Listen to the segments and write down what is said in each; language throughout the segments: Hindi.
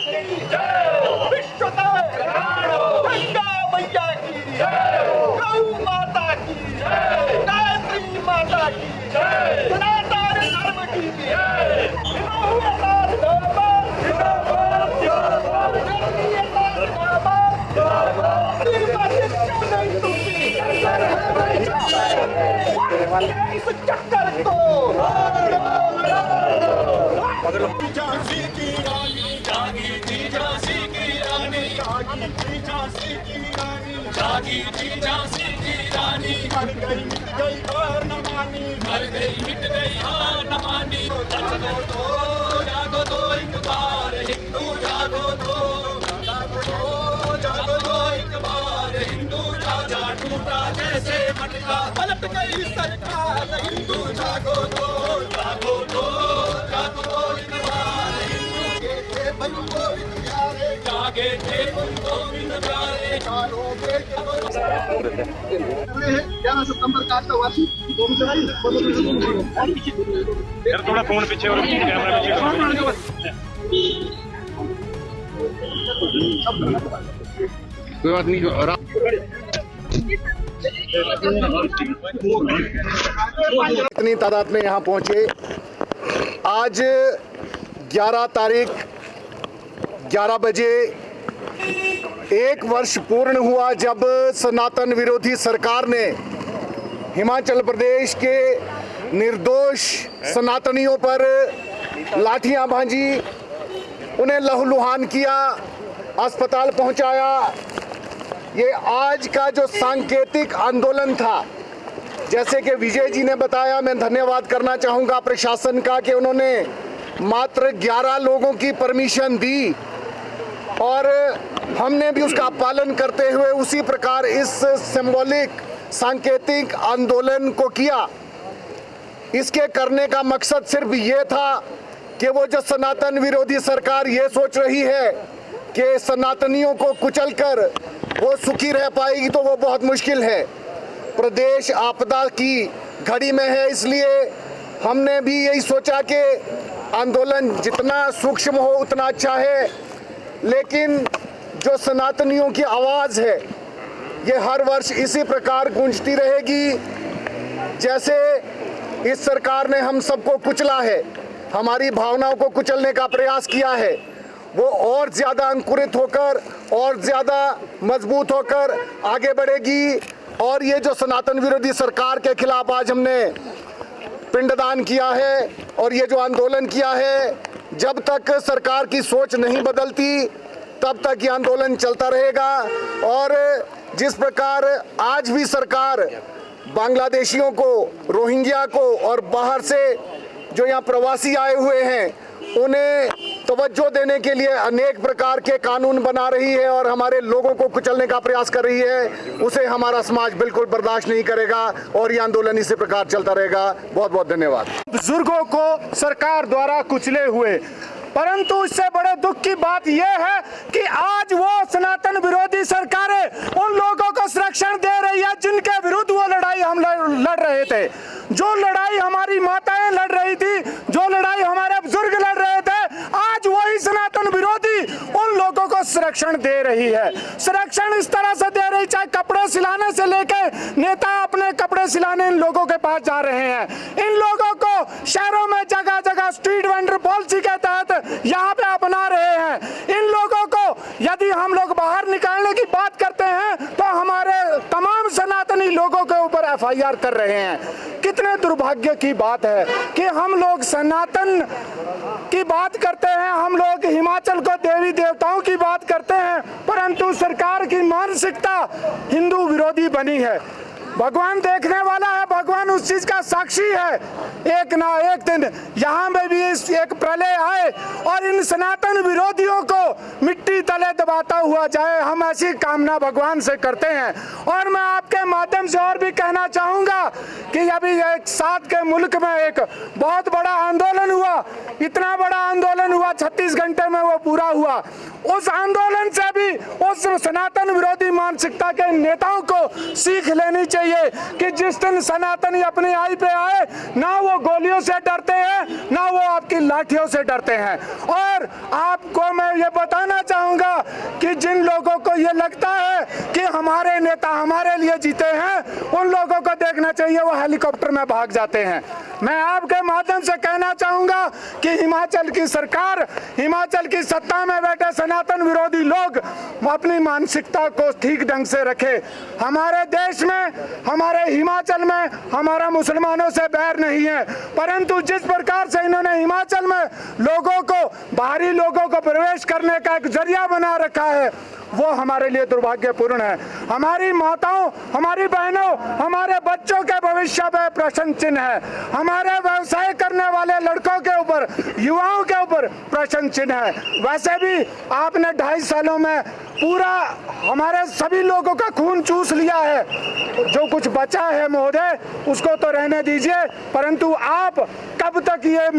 की विश्वता गंगा मैया की गौ माता की गायत्री माता की सनातन धर्म की इस चक्कर को झांसी की रानी जागी थी, झांसी की रानी जागी थी, झांसी की रानी जागी थी, झांसी की रानी मर गई मिट गई हार न मानी, मर गई मिट गई हार न मानी। जागो तो एक बार हिंदू जागो तो जागो तो एक बार हिंदू राजा टूटा जैसे मटका पलट गई सरकार। हिंदू जागो तो जागो तो जागो तो एक बार हिंदू के बंधु गोविंद प्यारे जागे थे गोविंद प्यारे चारों के 11 सितंबर का आज का वार्षिक यार थोड़ा फोन पीछे और कैमरा पीछे कोई बात नहीं। इतनी तादाद में यहाँ पहुंचे। आज 11 तारीख 11 बजे 1 वर्ष पूर्ण हुआ जब सनातन विरोधी सरकार ने हिमाचल प्रदेश के निर्दोष सनातनियों पर लाठियां भांजी, उन्हें लहूलुहान किया, अस्पताल पहुंचाया। ये आज का जो सांकेतिक आंदोलन था, जैसे कि विजय जी ने बताया, मैं धन्यवाद करना चाहूँगा प्रशासन का कि उन्होंने मात्र 11 लोगों की परमिशन दी और हमने भी उसका पालन करते हुए उसी प्रकार इस सिंबॉलिक सांकेतिक आंदोलन को किया। इसके करने का मकसद सिर्फ ये था कि वो जो सनातन विरोधी सरकार ये सोच रही है कि सनातनियों को कुचलकर वो सुखी रह पाएगी, तो वो बहुत मुश्किल है। प्रदेश आपदा की घड़ी में है, इसलिए हमने भी यही सोचा कि आंदोलन जितना सूक्ष्म हो उतना अच्छा है, लेकिन जो सनातनियों की आवाज़ है ये हर वर्ष इसी प्रकार गूंजती रहेगी। जैसे इस सरकार ने हम सबको कुचला है, हमारी भावनाओं को कुचलने का प्रयास किया है, वो और ज़्यादा अंकुरित होकर और ज़्यादा मजबूत होकर आगे बढ़ेगी। और ये जो सनातन विरोधी सरकार के खिलाफ आज हमने पिंडदान किया है और ये जो आंदोलन किया है, जब तक सरकार की सोच नहीं बदलती तब तक ये आंदोलन चलता रहेगा। और जिस प्रकार आज भी सरकार बांग्लादेशियों को, रोहिंग्या को और बाहर से जो यहाँ प्रवासी आए हुए हैं उन्हें तवज्जो देने के लिए अनेक प्रकार के कानून बना रही है और हमारे लोगों को कुचलने का प्रयास कर रही है, उसे हमारा समाज बिल्कुल बर्दाश्त नहीं करेगा और ये आंदोलन इसी प्रकार चलता रहेगा। बहुत बहुत धन्यवाद। बुजुर्गों को सरकार द्वारा कुचले हुए, परंतु इससे बड़े दुख की बात यह है कि आज वो सनातन विरोधी सरकारें उन लोगों को संरक्षण दे रही है जिनके विरुद्ध वो लड़ाई हम लड़ रहे थे। जो लड़ाई हमारी माताएं लड़ रही थी, जो लड़ाई हमारे बुजुर्ग लड़ रहे थे, आज वही सनातन विरोधी उन लोगों को संरक्षण दे रही है। संरक्षण इस तरह से दे रही, चाहे कपड़े सिलाने से लेके नेता अपने कपड़े सिलाने इन लोगों के पास जा रहे हैं। इन लोगों को शहरों में जगह जगह स्ट्रीट वेंडर पॉलिसी के तहत यहाँ पे अपना रहे हैं। इन लोगों को यदि हम लोग बाहर निकालने की बात करते हैं तो हमारे तमाम सनातनी लोगों के ऊपर FIR कर रहे हैं। कितने दुर्भाग्य की बात है कि हम लोग सनातन की बात करते हैं, हम लोग हिमाचल को देवी देवताओं की बात करते हैं, परंतु सरकार की मानसिकता हिंदू विरोधी बनी है। भगवान देखने वाला है, भगवान उस चीज का साक्षी है। एक ना एक दिन यहाँ में भी एक प्रलय आए और इन सनातन विरोधियों को मिट्टी तले दबाता हुआ जाए, हम ऐसी कामना भगवान से करते हैं। और मैं आपके माध्यम से और भी कहना चाहूँगा कि अभी एक साथ के मुल्क में एक बहुत बड़ा आंदोलन हुआ, इतना बड़ा आंदोलन हुआ, 36 घंटे में वो पूरा हुआ। उस आंदोलन से भी उस सनातन विरोधी मानसिकता के नेताओं को सीख लेनी चाहिए चाहिए कि जिस दिन सनातनी अपनी आई पे आए, ना वो गोलियों से डरते हैं, ना वो आपकी लाठियों से डरते हैं। और आपको मैं ये बताना चाहूंगा कि जिन लोगों को ये लगता है कि हमारे नेता हमारे लिए जीते हैं, उन लोगों को देखना चाहिए वो हेलीकॉप्टर में भाग जाते हैं। मैं आपके माध्यम से कहना चाहूंगा कि हिमाचल की सरकार, हिमाचल की सत्ता में बैठे सनातन विरोधी लोग अपनी मानसिकता को ठीक ढंग से रखे। हमारे देश में, हमारे हिमाचल में हमारा मुसलमानों से बैर नहीं है, परंतु जिस प्रकार से इन्होंने हिमाचल में लोगों को, बाहरी लोगों को प्रवेश करने का एक जरिया बना रखा है, वो हमारे लिए दुर्भाग्यपूर्ण है। हमारी माताओं, हमारी बहनों, हमारे बच्चों के भविष्य में प्रश्न चिन्ह है। हमारे व्यवसाय करने वाले लड़कों के ऊपर, युवाओं के ऊपर प्रश्न चिन्ह है। वैसे भी आपने 2.5 सालों में पूरा हमारे सभी लोगों का खून चूस लिया है। जो कुछ बचा है महोदय, उसको तो रहने दीजिए, परंतु आप कब तक ये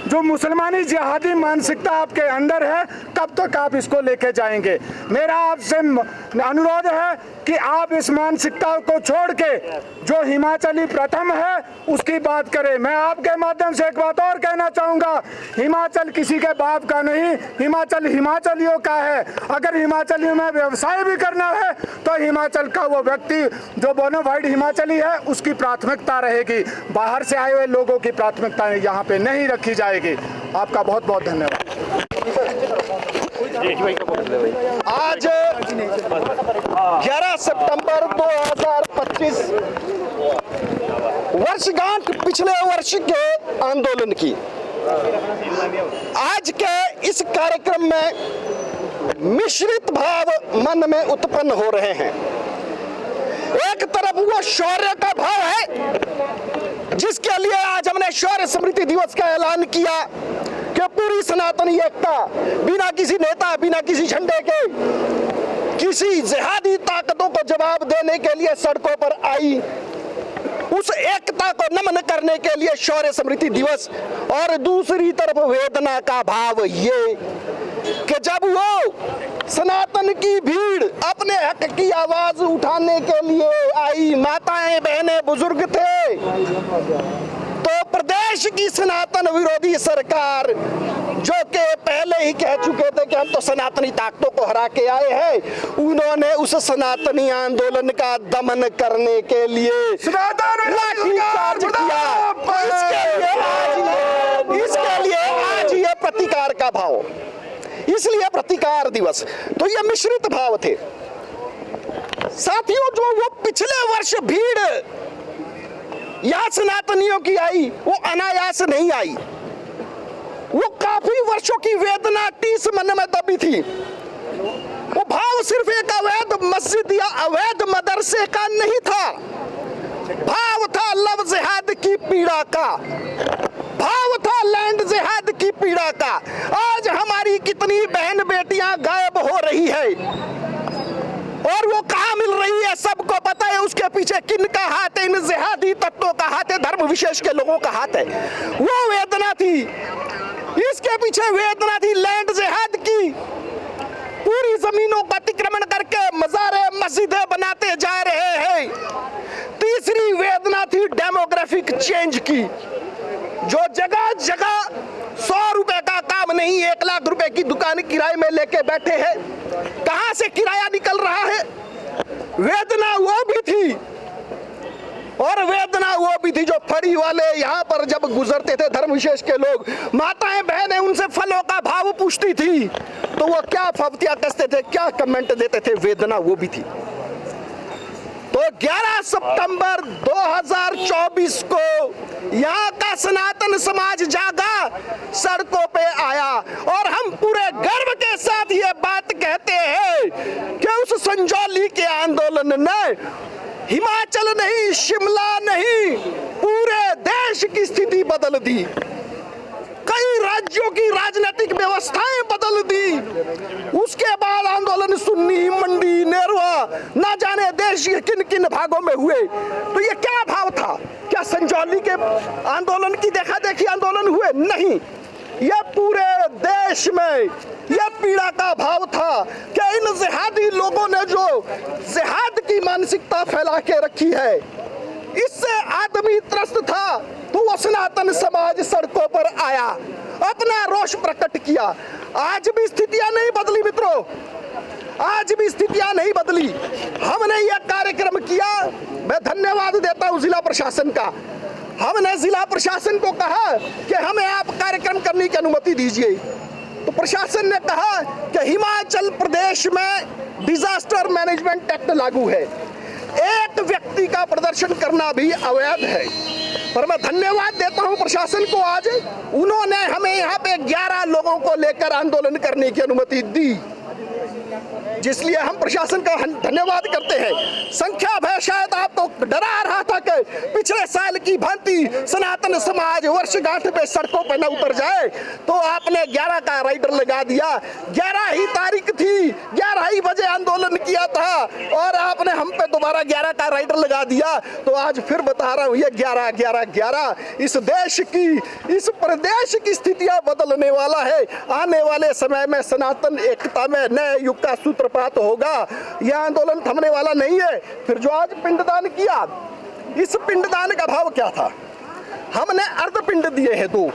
जो मुसलमानी जिहादी मानसिकता आपके अंदर है, कब तक आप इसको लेके जाएंगे? मेरा आपसे अनुरोध है कि आप इस मानसिकता को छोड़ के जो हिमाचली प्रथम है उसकी बात करें। मैं आपके माध्यम से एक बात और कहना चाहूंगा, हिमाचल किसी के बाप का नहीं, हिमाचल हिमाचलियों का है। अगर हिमाचलियों में व्यवसाय भी करना है तो हिमाचल का वो व्यक्ति जो बोनाफाइड हिमाचली है उसकी प्राथमिकता रहेगी। बाहर से आए हुए लोगों की प्राथमिकता यहाँ पे नहीं रखी जाएगी। आपका बहुत बहुत धन्यवाद। आज 11 सितंबर 2025 वर्षगांठ पिछले वर्ष के आंदोलन की। आज के इस कार्यक्रम में मिश्रित भाव मन में उत्पन्न हो रहे हैं। एक तरफ वो शौर्य का भाव है जिसके लिए आज हमने शौर्य स्मृति दिवस का ऐलान किया कि पूरी सनातनी एकता बिना किसी नेता, बिना किसी झंडे के, किसी जिहादी ताकतों को जवाब देने के लिए सड़कों पर आई। उस एकता को नमन करने के लिए शौर्य स्मृति दिवस। और दूसरी तरफ वेदना का भाव ये कि जब वो सनातन की भीड़ अपने हक की आवाज उठाने के लिए आई, माताएं, बहनें, बुजुर्ग थे, तो प्रदेश की सनातन विरोधी सरकार जो कि पहले ही कह चुके थे कि हम तो सनातनी ताकतों को हरा के आए हैं, उन्होंने उस सनातनी आंदोलन का दमन करने के लिए लाठीचार्ज किया। तो इसके लिए आज ये प्रतिकार का भाव, इसलिए प्रतिकार दिवस। तो ये मिश्रित भाव थे साथियों। जो वो पिछले वर्ष भीड़ यहाँ सनातनियों की आई, वो अनायास नहीं आई। वो काफी वर्षों की वेदना टीस मन में दबी थी। वो भाव सिर्फ एक अवैध मस्जिद या अवैध मदरसे का नहीं था, भाव था लव जिहाद की पीड़ा का, भाव था लैंड जिहाद की पीड़ा का। आज हमारी कितनी बहन बेटियां गायब हो रही है और वो कहां मिल रही है सबको पता है। उसके पीछे किन का हाथ है? इन जिहादी तत्वों का हाथ है, धर्म विशेष के लोगों का हाथ है। वो वेदना थी, इसके पीछे वेदना थी लैंड जिहाद की। पूरी जमीनों का अतिक्रमण करके मज़ारे मस्जिदें बनाते जा रहे हैं। तीसरी वेदना थी डेमोग्राफिक चेंज की। जो जगह जगह 100 रुपए का काम नहीं, 1 लाख रुपए की दुकान किराए में लेके बैठे हैं। कहां से किराया निकल रहा है? वेदना वो भी थी। और वेदना वो भी थी जो फड़ी वाले यहाँ पर जब गुजरते थे धर्म विशेष के लोग, माताएं बहनें उनसे फलों का भाव पूछती थी तो वो क्या फफ्तियां कसते थे, क्या कमेंट देते थे, वेदना वो भी थी। तो 11 सितंबर 2024 को यहाँ का सनातन समाज जागा, सड़कों पे आया और हम पूरे गर्व के साथ ये बात कहते हैं कि उस संजौली के आंदोलन ने हिमाचल नहीं, शिमला नहीं, पूरे देश की स्थिति बदल दी। कई राज्यों की राजनीतिक व्यवस्थाएं बदल दी। उसके बाद आंदोलन सुन्नी, मंडी, नेरवा, ना जाने देश के किन किन भागों में हुए। तो ये क्या भाव था? क्या संजौली के आंदोलन की देखा देखी आंदोलन हुए? नहीं, यह पूरे देश में यह पीड़ा का भाव था कि इन जिहादी लोगों ने जो जिहाद की मानसिकता फैला के रखी है। इससे आदमी त्रस्त था तो वो सनातन समाज सड़कों पर आया, अपना रोष प्रकट किया। आज भी स्थितियां नहीं बदली मित्रों, आज भी स्थितियां नहीं बदली। हमने यह कार्यक्रम किया, मैं धन्यवाद देता हूं जिला प्रशासन का। हमने जिला प्रशासन को कहा कि हमें आप कार्यक्रम करने की अनुमति दीजिए, तो प्रशासन ने कहा कि हिमाचल प्रदेश में डिजास्टर मैनेजमेंट एक्ट लागू है, एक व्यक्ति का प्रदर्शन करना भी अवैध है। पर मैं धन्यवाद देता हूं प्रशासन को, आज उन्होंने हमें यहाँ पे 11 लोगों को लेकर आंदोलन करने की अनुमति दी, जिसलिए हम प्रशासन का धन्यवाद करते हैं। संख्या भय शायद आपको डरा रहा था कि पिछले साल की भांति सनातन समाज वर्षगांठ पे सड़कों पर न उतर जाए, तो आपने 11 का राइडर लगा दिया। 11 ही तारीख थी, 11 ही बजे आंदोलन किया था और आपने हम पे दोबारा 11 का राइडर लगा दिया। तो आज फिर बता रहा हूं, ये 11 इस देश की, इस प्रदेश की स्थितियां बदलने वाला है। आने वाले समय में सनातन एकता में नए युग का सूत्रपात होगा। यह आंदोलन थमने वाला नहीं है। फिर जो आज पिंडदान किया, इस पिंडदान का भाव क्या था? हमने अर्धपिंड दिए हैं 2।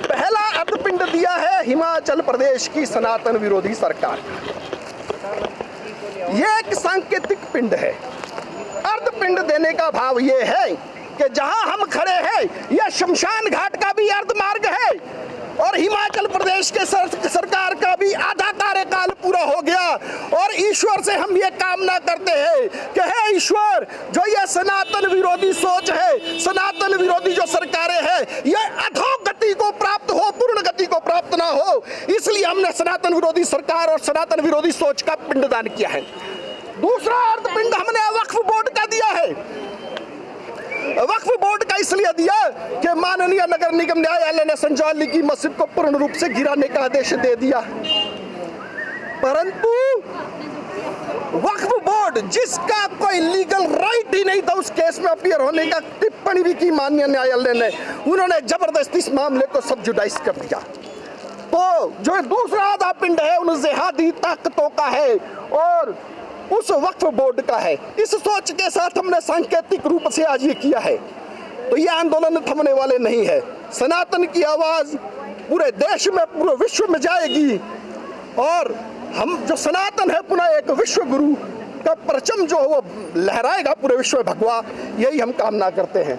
पहला अर्धपिंड दिया है हिमाचल प्रदेश की सनातन विरोधी सरकार। यह एक सांकेतिक पिंड है। अर्धपिंड देने का भाव यह है कि जहां हम खड़े हैं यह शमशान घाट का भी अर्ध मार्ग है और हिमाचल प्रदेश के सरकार का भी आधा कार्यकाल पूरा हो गया। और ईश्वर से हम ये कामना करते हैं कि हे ईश्वर, जो ये सनातन विरोधी सोच है, सनातन विरोधी जो सरकारें हैं, ये अधोगति को प्राप्त हो, पूर्ण गति को प्राप्त ना हो। इसलिए हमने सनातन विरोधी सरकार और सनातन विरोधी सोच का पिंडदान किया है। दूसरा अर्धपिंड हमने वक्फ बोर्ड का दिया है। वक्फ बोर्ड का इसलिए दिया कि माननीय नगर निगम न्यायालय ने संजाली की मस्जिद को पूर्ण रूप से गिराने का आदेश दे दिया, परंतु वक्फ बोर्ड जिसका कोई लीगल राइट ही नहीं था उस केस में अपीयर होने का टिप्पणी भी की माननीय न्यायालय ने, उन्होंने जबरदस्ती इस मामले को सब जुडाइज कर दिया। तो जो दूसरा आधा पिंड है उन जिहादी ताकतों का है और उस वक्फ बोर्ड का है। इस सोच के साथ हमने सांकेतिक रूप से आज ये किया है। तो ये आंदोलन थमने वाले नहीं है। सनातन की आवाज पूरे देश में, पूरे विश्व में जाएगी और हम जो सनातन है पुनः एक विश्व गुरु का परचम जो वो लहराएगा पूरे विश्व में भगवा, यही हम कामना करते हैं।